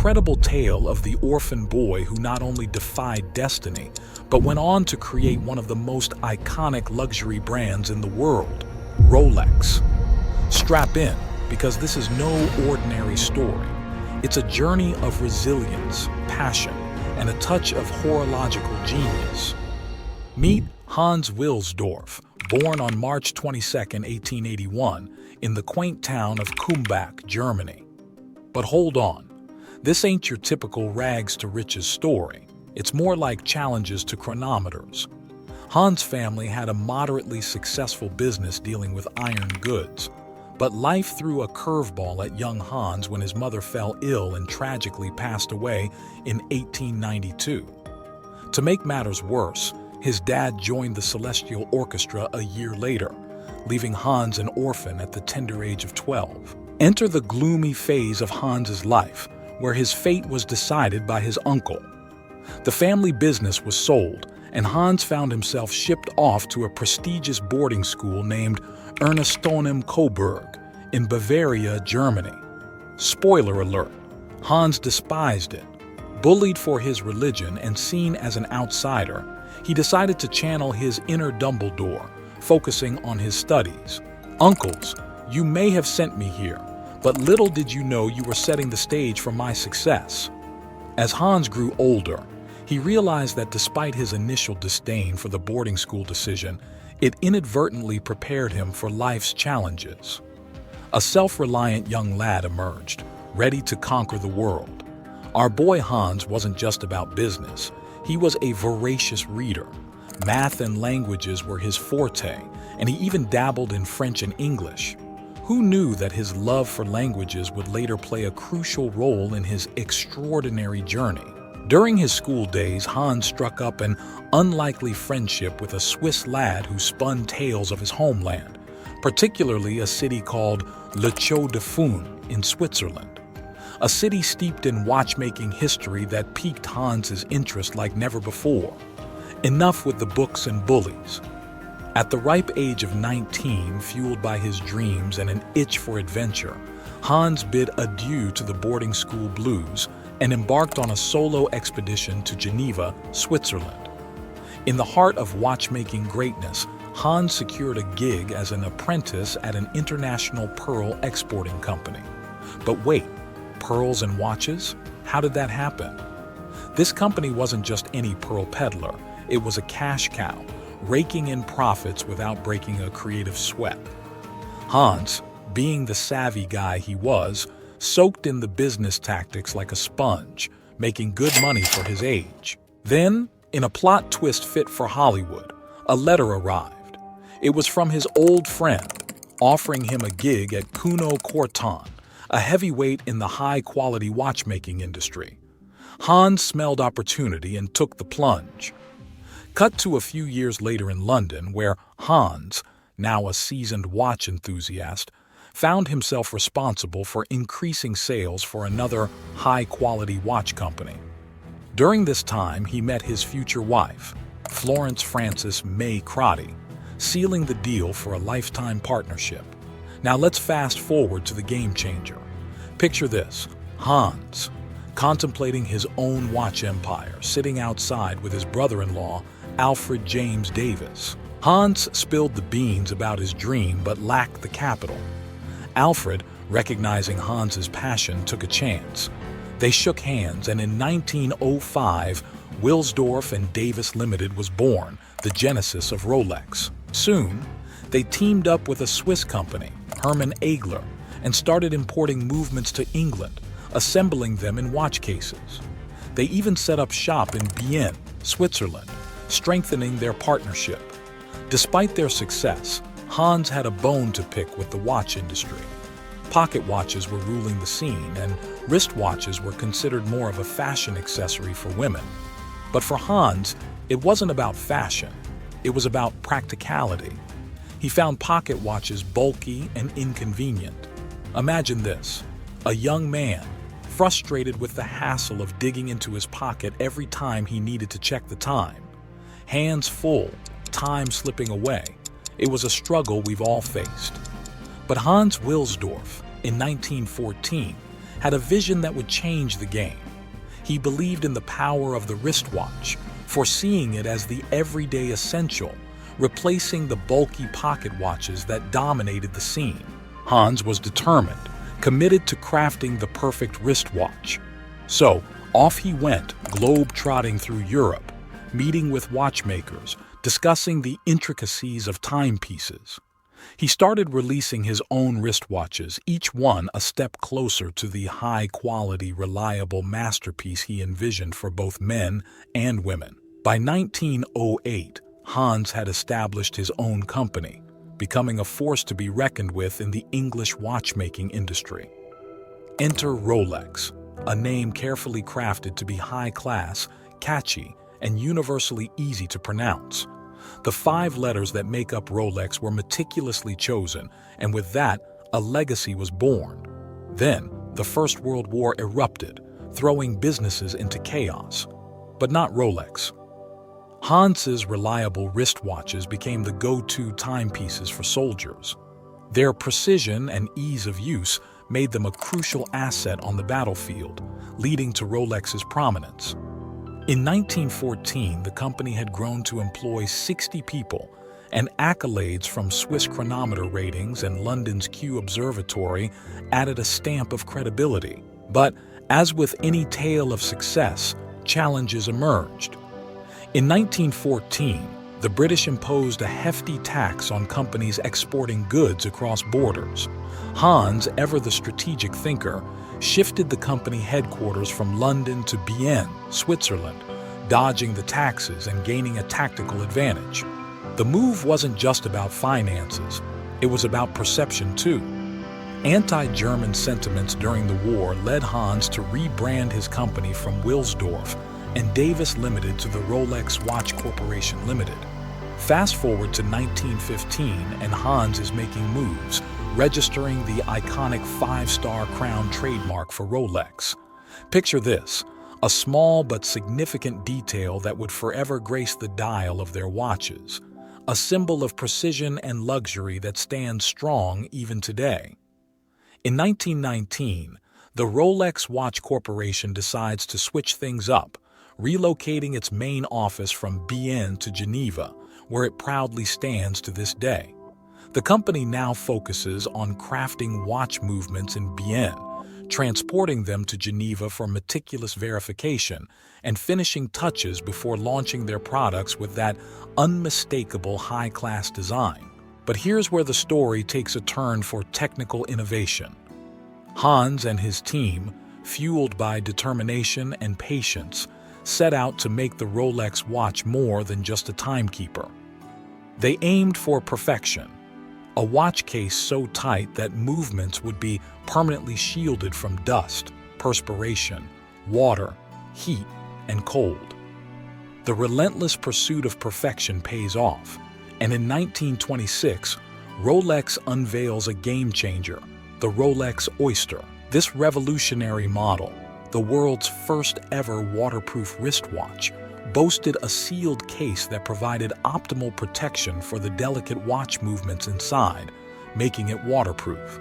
incredible tale of the orphan boy who not only defied destiny, but went on to create one of the most iconic luxury brands in the world, Rolex. Strap in, because this is no ordinary story. It's a journey of resilience, passion, and a touch of horological genius. Meet Hans Wilsdorf, born on March 22, 1881, in the quaint town of Kumbach, Germany. But hold on, this ain't your typical rags-to-riches story. It's more like challenges to chronometers. Hans' family had a moderately successful business dealing with iron goods, but life threw a curveball at young Hans when his mother fell ill and tragically passed away in 1892. To make matters worse, his dad joined the Celestial Orchestra a year later, leaving Hans an orphan at the tender age of 12. Enter the gloomy phase of Hans's life, where his fate was decided by his uncle. The family business was sold, and Hans found himself shipped off to a prestigious boarding school named Ernestonum Coburg in Bavaria, Germany. Spoiler alert, Hans despised it. Bullied for his religion and seen as an outsider, he decided to channel his inner Dumbledore, focusing on his studies. Uncles, you may have sent me here, but little did you know you were setting the stage for my success. As Hans grew older, he realized that despite his initial disdain for the boarding school decision, it inadvertently prepared him for life's challenges. A self-reliant young lad emerged, ready to conquer the world. Our boy Hans wasn't just about business. He was a voracious reader. Math and languages were his forte, and he even dabbled in French and English. Who knew that his love for languages would later play a crucial role in his extraordinary journey? During his school days, Hans struck up an unlikely friendship with a Swiss lad who spun tales of his homeland, particularly a city called Le Chaux de Fonds in Switzerland. A city steeped in watchmaking history that piqued Hans's interest like never before. Enough with the books and bullies. At the ripe age of 19, fueled by his dreams and an itch for adventure, Hans bid adieu to the boarding school blues and embarked on a solo expedition to Geneva, Switzerland. In the heart of watchmaking greatness, Hans secured a gig as an apprentice at an international pearl exporting company. But wait, pearls and watches? How did that happen? This company wasn't just any pearl peddler, it was a cash cow, raking in profits without breaking a creative sweat. Hans, being the savvy guy he was, soaked in the business tactics like a sponge, making good money for his age. Then, in a plot twist fit for Hollywood, a letter arrived. It was from his old friend, offering him a gig at Cuno Corton, a heavyweight in the high-quality watchmaking industry. Hans smelled opportunity and took the plunge. Cut to a few years later in London, where Hans, now a seasoned watch enthusiast, found himself responsible for increasing sales for another high-quality watch company. During this time, he met his future wife, Florence Frances May Crotty, sealing the deal for a lifetime partnership. Now let's fast forward to the game changer. Picture this, Hans, contemplating his own watch empire, sitting outside with his brother-in-law, Alfred James Davis. Hans spilled the beans about his dream but lacked the capital. Alfred, recognizing Hans's passion, took a chance. They shook hands, and in 1905, Wilsdorf and Davis Limited was born, the genesis of Rolex. Soon, they teamed up with a Swiss company, Hermann Egler, and started importing movements to England, assembling them in watch cases. They even set up shop in Bienne, Switzerland, strengthening their partnership. Despite their success, Hans had a bone to pick with the watch industry. Pocket watches were ruling the scene, and wristwatches were considered more of a fashion accessory for women. But for Hans, it wasn't about fashion. It was about practicality. He found pocket watches bulky and inconvenient. Imagine this, a young man, frustrated with the hassle of digging into his pocket every time he needed to check the time. Hands full, time slipping away. It was a struggle we've all faced. But Hans Wilsdorf, in 1914, had a vision that would change the game. He believed in the power of the wristwatch, foreseeing it as the everyday essential, replacing the bulky pocket watches that dominated the scene. Hans was determined, committed to crafting the perfect wristwatch. So, off he went, globe-trotting through Europe, meeting with watchmakers, discussing the intricacies of timepieces. He started releasing his own wristwatches, each one a step closer to the high-quality, reliable masterpiece he envisioned for both men and women. By 1908, Hans had established his own company, becoming a force to be reckoned with in the English watchmaking industry. Enter Rolex, a name carefully crafted to be high-class, catchy, and universally easy to pronounce. The 5 letters that make up Rolex were meticulously chosen, and with that, a legacy was born. Then, the First World War erupted, throwing businesses into chaos. But not Rolex. Hans's reliable wristwatches became the go-to timepieces for soldiers. Their precision and ease of use made them a crucial asset on the battlefield, leading to Rolex's prominence. In 1914, the company had grown to employ 60 people, and accolades from Swiss chronometer ratings and London's Kew Observatory added a stamp of credibility. But, as with any tale of success, challenges emerged. In 1914, the British imposed a hefty tax on companies exporting goods across borders. Hans, ever the strategic thinker, shifted the company headquarters from London to Bienne, Switzerland, dodging the taxes and gaining a tactical advantage. The move wasn't just about finances, it was about perception too. Anti-German sentiments during the war led Hans to rebrand his company from Wilsdorf and Davis Limited to the Rolex Watch Corporation Limited. Fast forward to 1915 and Hans is making moves, registering the iconic 5-star crown trademark for Rolex. Picture this, a small but significant detail that would forever grace the dial of their watches, a symbol of precision and luxury that stands strong even today. In 1919, the Rolex Watch Corporation decides to switch things up, relocating its main office from Bienne to Geneva, where it proudly stands to this day. The company now focuses on crafting watch movements in Bienne, transporting them to Geneva for meticulous verification, and finishing touches before launching their products with that unmistakable high-class design. But here's where the story takes a turn for technical innovation. Hans and his team, fueled by determination and patience, set out to make the Rolex watch more than just a timekeeper. They aimed for perfection, a watch case so tight that movements would be permanently shielded from dust, perspiration, water, heat, and cold. The relentless pursuit of perfection pays off, and in 1926, Rolex unveils a game-changer, the Rolex Oyster. This revolutionary model, the world's first ever waterproof wristwatch, boasted a sealed case that provided optimal protection for the delicate watch movements inside, making it waterproof.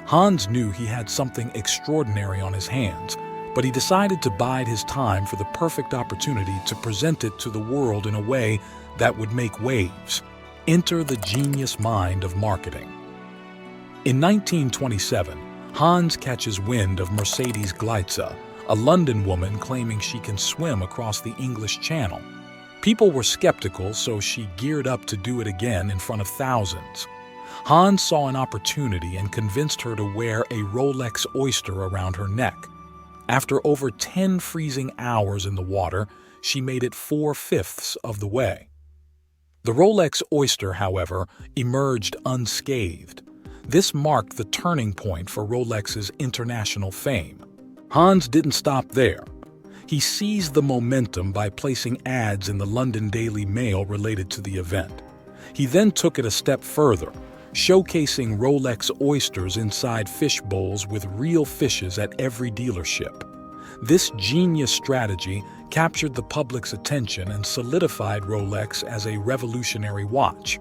Hans knew he had something extraordinary on his hands, but he decided to bide his time for the perfect opportunity to present it to the world in a way that would make waves. Enter the genius mind of marketing. In 1927, Hans catches wind of Mercedes Gleitze, a London woman claiming she can swim across the English Channel. People were skeptical, so she geared up to do it again in front of thousands. Hans saw an opportunity and convinced her to wear a Rolex Oyster around her neck. After over 10 freezing hours in the water, she made it 4/5 of the way. The Rolex Oyster, however, emerged unscathed. This marked the turning point for Rolex's international fame. Hans didn't stop there. He seized the momentum by placing ads in the London Daily Mail related to the event. He then took it a step further, showcasing Rolex Oysters inside fish bowls with real fishes at every dealership. This genius strategy captured the public's attention and solidified Rolex as a revolutionary watch.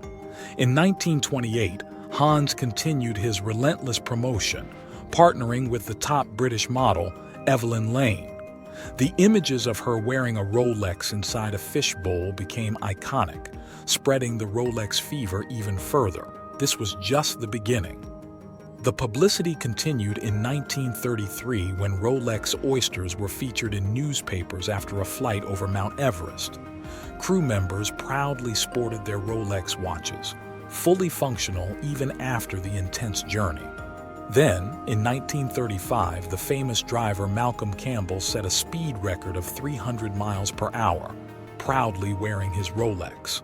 In 1928, Hans continued his relentless promotion, partnering with the top British model, Evelyn Lane. The images of her wearing a Rolex inside a fishbowl became iconic, spreading the Rolex fever even further. This was just the beginning. The publicity continued in 1933 when Rolex oysters were featured in newspapers after a flight over Mount Everest. Crew members proudly sported their Rolex watches, fully functional even after the intense journey. Then, in 1935, the famous driver Malcolm Campbell set a speed record of 300 miles per hour, proudly wearing his Rolex.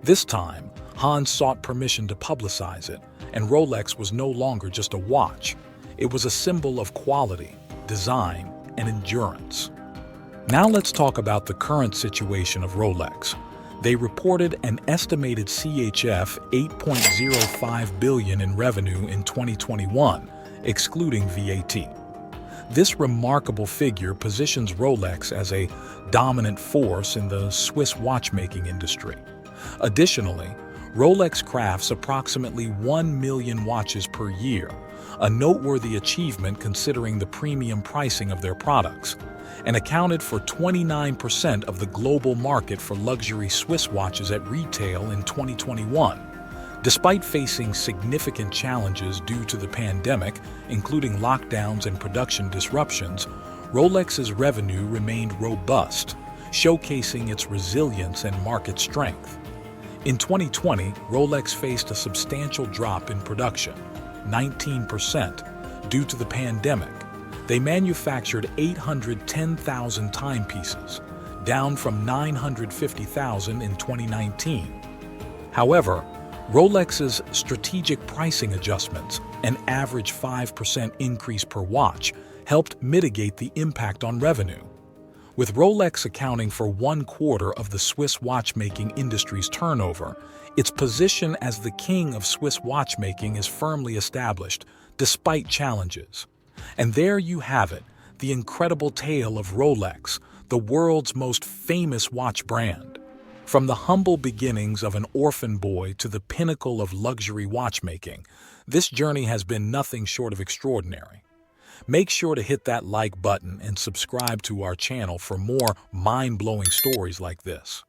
This time, Hans sought permission to publicize it, and Rolex was no longer just a watch. It was a symbol of quality, design, and endurance. Now let's talk about the current situation of Rolex. They reported an estimated CHF 8.05 billion in revenue in 2021, excluding VAT. This remarkable figure positions Rolex as a dominant force in the Swiss watchmaking industry. Additionally, Rolex crafts approximately 1 million watches per year, a noteworthy achievement considering the premium pricing of their products, and accounted for 29% of the global market for luxury Swiss watches at retail in 2021. Despite facing significant challenges due to the pandemic, including lockdowns and production disruptions, Rolex's revenue remained robust, showcasing its resilience and market strength. In 2020, Rolex faced a substantial drop in production, 19%, due to the pandemic. They manufactured 810,000 timepieces, down from 950,000 in 2019. However, Rolex's strategic pricing adjustments, an average 5% increase per watch, helped mitigate the impact on revenue. With Rolex accounting for 1/4 of the Swiss watchmaking industry's turnover, its position as the king of Swiss watchmaking is firmly established, despite challenges. And there you have it, the incredible tale of Rolex, the world's most famous watch brand. From the humble beginnings of an orphan boy to the pinnacle of luxury watchmaking, this journey has been nothing short of extraordinary. Make sure to hit that like button and subscribe to our channel for more mind-blowing stories like this.